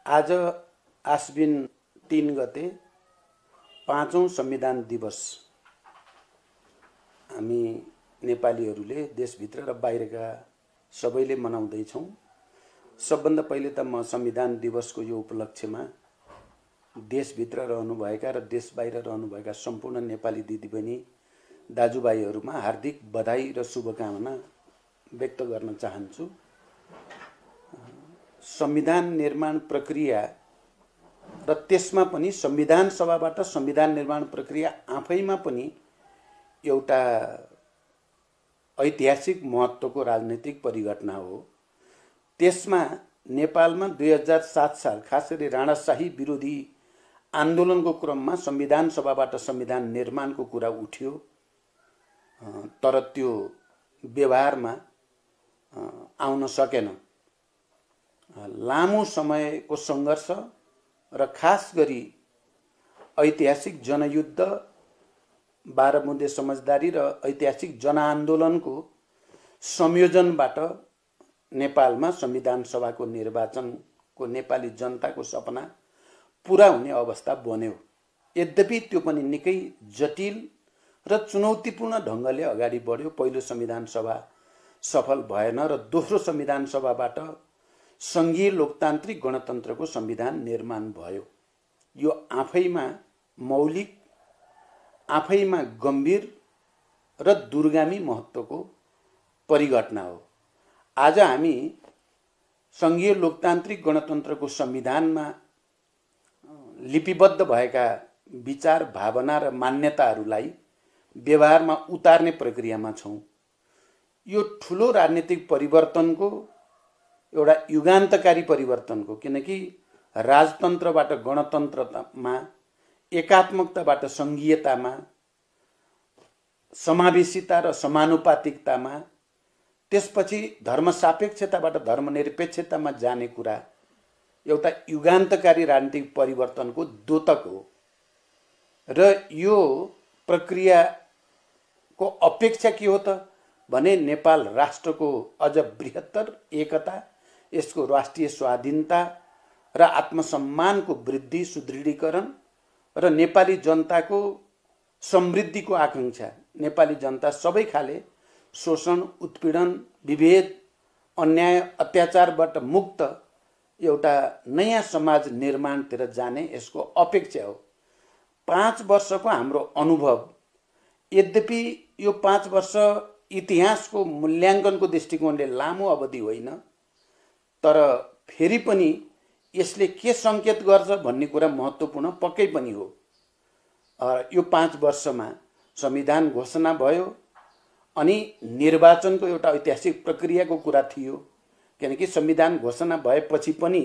आज आश्विन 3 गते 5औं संविधान दिवस हामी नेपालीहरूले देशभित्र र बाहिरका सबैले मनाउँदैछौँ। सबभन्दा पहिले त म संविधान दिवसको यो उपलक्ष्यमा देशभित्र रहनुभएका र देश बाहिर रहनुभएका सम्पूर्ण नेपाली दिदीबहिनी दाजुभाइहरूमा हार्दिक बधाई र शुभकामना व्यक्त गर्न चाहन्छु। संविधान निर्माण प्रक्रिया र त्यसमा पनि संविधान सभाबाट संविधान निर्माण प्रक्रिया आफैमा पनि एउटा ऐतिहासिक महत्त्वको राजनीतिक परिघटना हो। त्यसमा नेपालमा 2007 साल खास गरी राणाशाही विरोधी आन्दोलनको क्रममा संविधान सभाबाट संविधान निर्माणको कुरा उठ्यो, तर त्यो व्यवहारमा आउन सकेन। लामो समयको सङ्घर्ष र खास गरी ऐतिहासिक जनयुद्ध, 12 बुँदे समझदारी र ऐतिहासिक जनआन्दोलनको संयोजनबाट नेपालमा संविधान सभाको निर्वाचनको नेपाली जनताको सपना पूरा हुने अवस्था बन्यो। यद्यपि त्यो पनि निकै जटिल र चुनौतीपूर्ण ढङ्गले अगाडि बढ्यो। पहिलो संविधान सभा सफल भएन र दोस्रो संविधान सभाबाट सङ्घीय लोकतान्त्रिक गणतन्त्रको संविधान निर्माण भयो। यो आफैमा मौलिक, आफैमा गम्भीर र दूरगामी महत्त्वको परिघटना हो। आज हामी सङ्घीय लोकतान्त्रिक गणतन्त्रको संविधानमा लिपिबद्ध भएका विचार, भावना र मान्यताहरूलाई व्यवहारमा उतार्ने प्रक्रियामा छौँ। यो ठुलो राजनीतिक परिवर्तनको, एउटा युगान्तकारी परिवर्तनको, किनकि राजतन्त्रबाट गणतन्त्रमा, एकात्मकताबाट सङ्घीयतामा, समावेशिता र समानुपातिकतामा, त्यसपछि धर्मसापेक्षताबाट धर्मनिरपेक्षतामा जाने कुरा एउटा युगान्तकारी राजनीतिक परिवर्तनको द्योतक हो। र यो प्रक्रियाको अपेक्षा के हो त भने नेपाल राष्ट्रको अझ बृहत्तर एकता, यसको राष्ट्रिय स्वाधीनता र आत्मसम्मानको वृद्धि, सुदृढीकरण र नेपाली जनताको समृद्धिको आकांक्षा। नेपाली जनता सबै खाले शोषण, उत्पीडन, विभेद, अन्याय, अत्याचारबाट मुक्त एउटा नयाँ समाज निर्माणतिर जाने यसको अपेक्षा हो। 5 वर्षको हाम्रो अनुभव, यद्यपि यो 5 वर्ष इतिहासको मूल्याङ्कनको दृष्टिकोणले लामो अवधि होइन, तर फेरि पनि यसले के सङ्केत गर्छ भन्ने कुरा महत्त्वपूर्ण पक्कै पनि हो। यो 5 वर्षमा संविधान घोषणा भयो, अनि निर्वाचनको एउटा ऐतिहासिक प्रक्रियाको कुरा थियो, किनकि संविधान घोषणा भएपछि पनि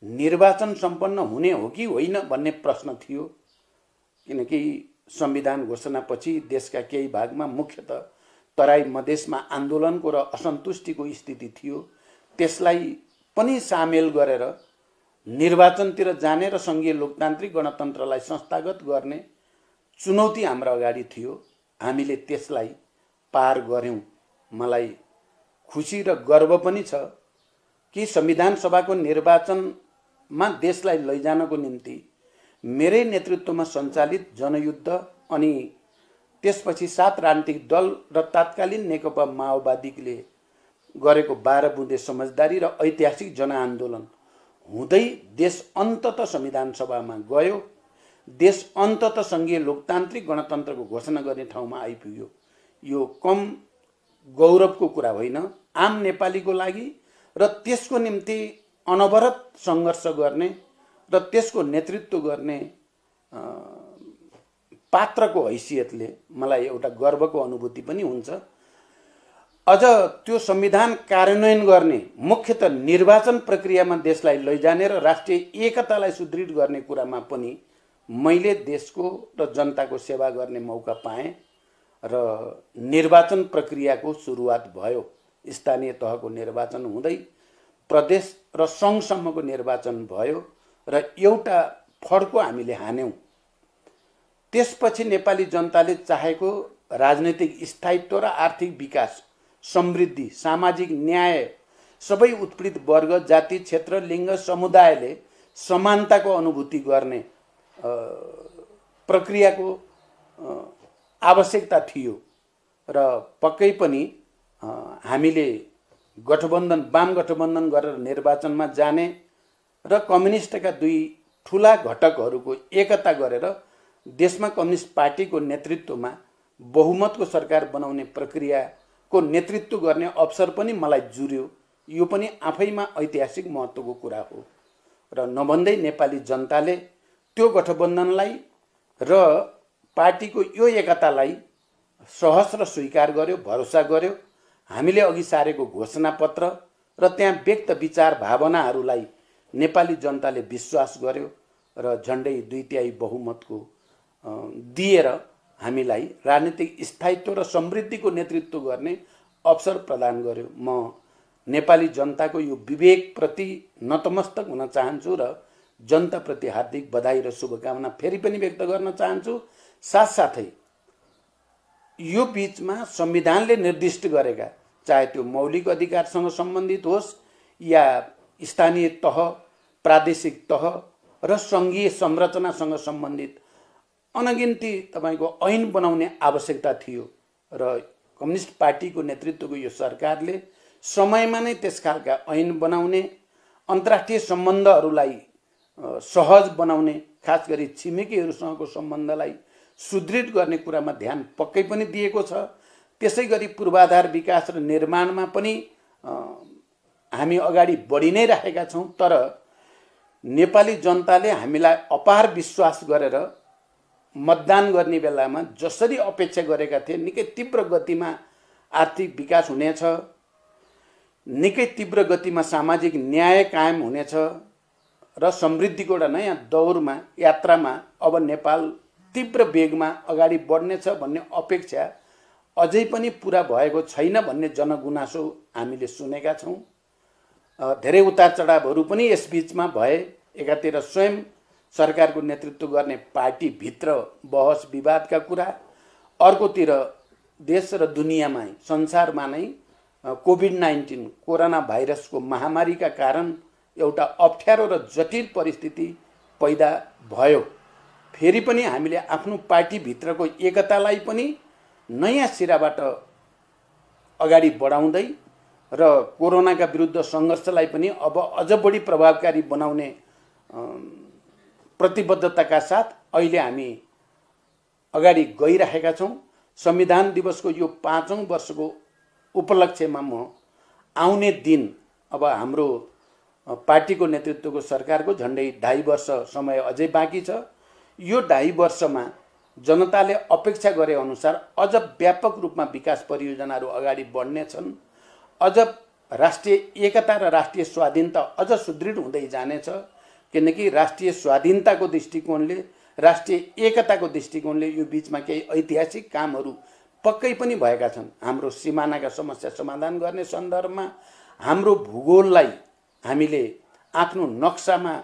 निर्वाचन सम्पन्न हुने हो कि होइन भन्ने प्रश्न थियो। किनकि संविधान घोषणापछि देशका केही भागमा, मुख्यतः तराई मधेसमा आन्दोलनको र असन्तुष्टिको स्थिति थियो। त्यसलाई पनि सामेल गरेर निर्वाचनतिर जाने र सङ्घीय लोकतान्त्रिक गणतन्त्रलाई संस्थागत गर्ने चुनौती हाम्रो अगाडि थियो। हामीले त्यसलाई पार गऱ्यौँ। मलाई खुसी र गर्व पनि छ कि संविधान सभाको निर्वाचनमा देशलाई लैजानको निम्ति मेरै नेतृत्वमा सञ्चालित जनयुद्ध अनि त्यसपछि 7 राजनीतिक दल र तत्कालीन नेकपा माओवादीले गरेको 12 बुँदे समझदारी र ऐतिहासिक जनआन्दोलन हुँदै देश अन्ततः संविधान सभामा गयो। देश अन्ततः सङ्घीय लोकतान्त्रिक गणतन्त्रको घोषणा गर्ने ठाउँमा आइपुग्यो। यो कम गौरवको कुरा होइन आम नेपालीको लागि, र त्यसको निम्ति अनवरत सङ्घर्ष गर्ने र त्यसको नेतृत्व गर्ने पात्रको हैसियतले मलाई एउटा गर्वको अनुभूति पनि हुन्छ। अझ त्यो संविधान कार्यान्वयन गर्ने, मुख्यतः निर्वाचन प्रक्रियामा देशलाई लैजाने र राष्ट्रिय एकतालाई सुदृढ गर्ने कुरामा पनि मैले देशको र जनताको सेवा गर्ने मौका पाएँ र निर्वाचन प्रक्रियाको सुरुवात भयो। स्थानीय तहको निर्वाचन हुँदै प्रदेश र सङ्घसम्मको निर्वाचन भयो र एउटा फड्को हामीले हान्यौँ। त्यसपछि नेपाली जनताले चाहेको राजनैतिक स्थायित्व र आर्थिक विकास, समृद्धि, सामाजिक न्याय सबै उत्पीडित वर्ग, जाति, क्षेत्र, लिङ्ग, समुदायले समानताको अनुभूति गर्ने प्रक्रियाको आवश्यकता थियो र पक्कै पनि हामीले गठबन्धन वाम गठबन्धन गरेर निर्वाचनमा जाने र कम्युनिस्टका दुई ठुला घटकहरूको एकता गरेर देशमा कम्युनिस्ट पार्टीको नेतृत्वमा बहुमतको सरकार बनाउने प्रक्रियाको नेतृत्व गर्ने अवसर पनि मलाई जुर्यो। यो पनि आफैमा ऐतिहासिक महत्त्वको कुरा हो र नभन्दै नेपाली जनताले त्यो गठबन्धनलाई र पार्टीको यो एकतालाई सहस्र स्वीकार गर्यो, भरोसा गर्यो। हामीले अघि सारेको घोषणापत्र र त्यहाँ व्यक्त विचार भावनाहरूलाई नेपाली जनताले विश्वास गर्यो र झन्डै 2/3 बहुमतको दिएर हामीलाई राजनीतिक स्थायित्व र समृद्धिको नेतृत्व गर्ने अवसर प्रदान गर्यो। म नेपाली जनताको यो विवेकप्रति नतमस्तक हुन चाहन्छु र जनताप्रति हार्दिक बधाई र शुभकामना फेरि पनि व्यक्त गर्न चाहन्छु। साथसाथै यो बीचमा संविधानले निर्दिष्ट गरेका, चाहे त्यो मौलिक अधिकारसँग सम्बन्धित होस् या स्थानीय तह, प्रादेशिक तह र सङ्घीय संरचनासँग सम्बन्धित अनगिन्ती तपाईको ऐन बनाउने आवश्यकता थियो र कम्युनिस्ट पार्टीको नेतृत्वको यो सरकारले समयमा नै त्यस खालका ऐन बनाउने, अन्तर्राष्ट्रिय सम्बन्धहरूलाई सहज बनाउने, खास गरी छिमेकीहरूसँगको सम्बन्धलाई सुदृढ गर्ने कुरामा ध्यान पक्कै पनि दिएको छ। त्यसै गरी पूर्वाधार विकास र निर्माणमा पनि हामी अगाडि बढी नै राखेका छौँ। तर नेपाली जनताले हामीलाई अपार विश्वास गरेर मतदान गर्ने बेलामा जसरी अपेक्षा गरेका थिए निकै तीव्र गतिमा आर्थिक विकास हुनेछ, निकै तीव्र गतिमा सामाजिक न्याय कायम हुनेछ र समृद्धिको एउटा नयाँ दौरमा यात्रामा अब नेपाल तीव्र वेगमा अगाडि बढ्नेछ भन्ने अपेक्षा अझै पनि पुरा भएको छैन भन्ने जनगुनासो हामीले सुनेका छौँ। धेरै उतार चढावहरू पनि यस बीचमा भए। एकातिर स्वयं सरकारको नेतृत्व गर्ने पार्टीभित्र बहस विवादका कुरा, अर्कोतिर देश र दुनियाँमा संसारमा नै कोभिड-19 कोरोना भाइरसको महामारीका कारण एउटा अप्ठ्यारो र जटिल परिस्थिति पैदा भयो। फेरि पनि हामीले आफ्नो पार्टीभित्रको एकतालाई पनि नयाँ सिराबाट अगाडि बढाउँदै र कोरोनाका विरुद्ध सङ्घर्षलाई पनि अब अझ बढी प्रभावकारी बनाउने प्रतिबद्धताका साथ अहिले हामी अगाडि गइरहेका छौँ। संविधान दिवसको यो 5औं वर्षको उपलक्ष्यमा म आउने दिन अब हाम्रो पार्टीको नेतृत्वको सरकारको झन्डै 2.5 वर्ष समय अझै बाँकी छ। यो 2.5 वर्षमा जनताले अपेक्षा गरे अनुसार अझ व्यापक रूपमा विकास परियोजनाहरू अगाडि बढ्नेछन्। अझ राष्ट्रिय एकता र राष्ट्रिय स्वाधीनता अझ सुदृढ हुँदै जानेछ। किनकि राष्ट्रिय स्वाधीनताको दृष्टिकोणले, राष्ट्रिय एकताको दृष्टिकोणले यो बीचमा केही ऐतिहासिक कामहरू पक्कै पनि भएका छन्। हाम्रो सिमानाका समस्या समाधान गर्ने सन्दर्भमा हाम्रो भूगोललाई हामीले आफ्नो नक्सामा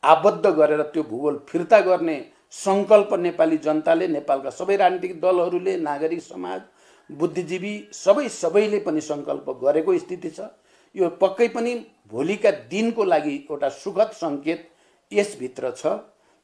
आबद्ध गरेर त्यो भूगोल फिर्ता गर्ने सङ्कल्प नेपाली जनताले, नेपालका सबै राजनीतिक दलहरूले, नागरिक समाज, बुद्धिजीवी सबैले पनि सङ्कल्प गरेको स्थिति छ। यो पक्कै पनि भोलिका दिनको लागि एउटा सुखद सङ्केत यसभित्र छ।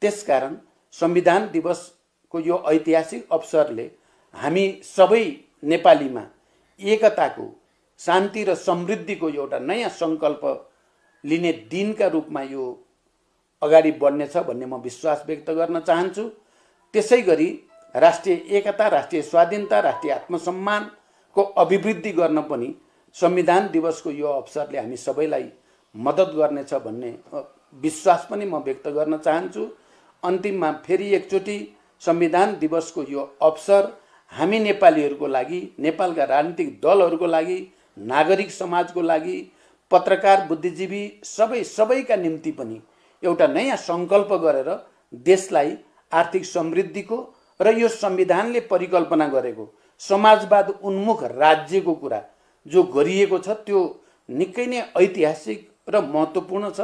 त्यसकारण संविधान दिवसको यो ऐतिहासिक अवसरले हामी सबै नेपालीमा एकताको, शान्ति र समृद्धिको एउटा नयाँ सङ्कल्प लिने दिनका रूपमा यो अगाडि बढ्नेछ भन्ने म विश्वास व्यक्त गर्न चाहन्छु। त्यसै गरी राष्ट्रिय एकता, राष्ट्रिय स्वाधीनता, राष्ट्रिय आत्मसम्मानको अभिवृद्धि गर्न पनि संविधान दिवसको यो अवसरले हामी सबैलाई मद्दत गर्नेछ भन्ने विश्वास पनि म व्यक्त गर्न चाहन्छु। अन्तिममा फेरि एकचोटि संविधान दिवसको यो अवसर हामी नेपालीहरूको लागि, नेपालका राजनीतिक दलहरूको लागि, नागरिक समाजको लागि, पत्रकार, बुद्धिजीवी सबैका निम्ति पनि एउटा नयाँ सङ्कल्प गरेर देशलाई आर्थिक समृद्धिको र यो संविधानले परिकल्पना गरेको समाजवाद उन्मुख राज्यको कुरा जो गरिएको छ त्यो निकै नै ऐतिहासिक र महत्त्वपूर्ण छ।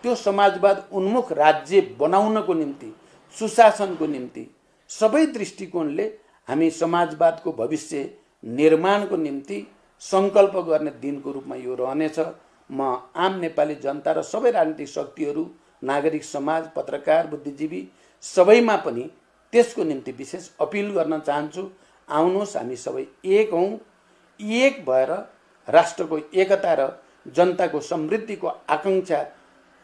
त्यो समाजवाद उन्मुख राज्य बनाउनको निम्ति, सुशासनको निम्ति सबै दृष्टिकोणले हामी समाजवादको भविष्य निर्माणको निम्ति सङ्कल्प गर्ने दिनको रूपमा यो रहनेछ। म आम नेपाली जनता र सबै राजनीतिक शक्तिहरू नागरिक समाज, पत्रकार, बुद्धिजीवी सबैमा पनि त्यसको निम्ति विशेष अपिल गर्न चाहन्छु। आउनुहोस्, हामी सबै एक हौँ, एक भएर राष्ट्रको एकता र जनताको समृद्धिको आकांक्षा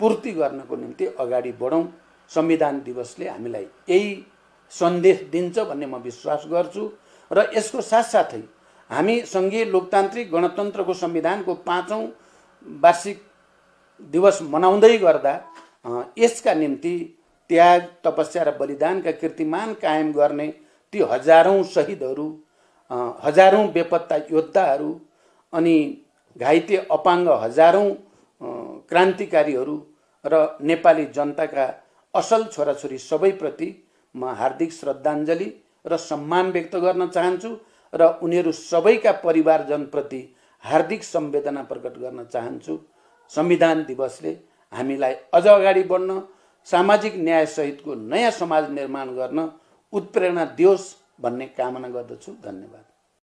पूर्ति गर्नको निम्ति अगाडि बढौँ। संविधान दिवसले हामीलाई यही सन्देश दिन्छ भन्ने म विश्वास गर्छु। र यसको साथसाथै हामी सङ्घीय लोकतान्त्रिक गणतन्त्रको संविधानको 5औं वार्षिक दिवस मनाउँदै गर्दा यसका निम्ति त्याग, तपस्या र बलिदानका कीर्तिमान कायम गर्ने ती हजारौं शहीदहरू, हजारौं बेपत्ता योद्धाहरू अनि घाइते अपाङ्ग हजारौं क्रान्तिकारीहरू र नेपाली जनताका असल छोराछोरी सबैप्रति म हार्दिक श्रद्धाञ्जली र सम्मान व्यक्त गर्न चाहन्छु र उनीहरू सबैका परिवारजनप्रति हार्दिक संवेदना प्रकट गर्न चाहन्छु। संविधान दिवसले हामीलाई अझ अगाडि बढ्न, सामाजिक न्याय सहितको नयाँ समाज निर्माण गर्न उत्प्रेरणा दियोस् भन्ने कामना गर्दछु। धन्यवाद।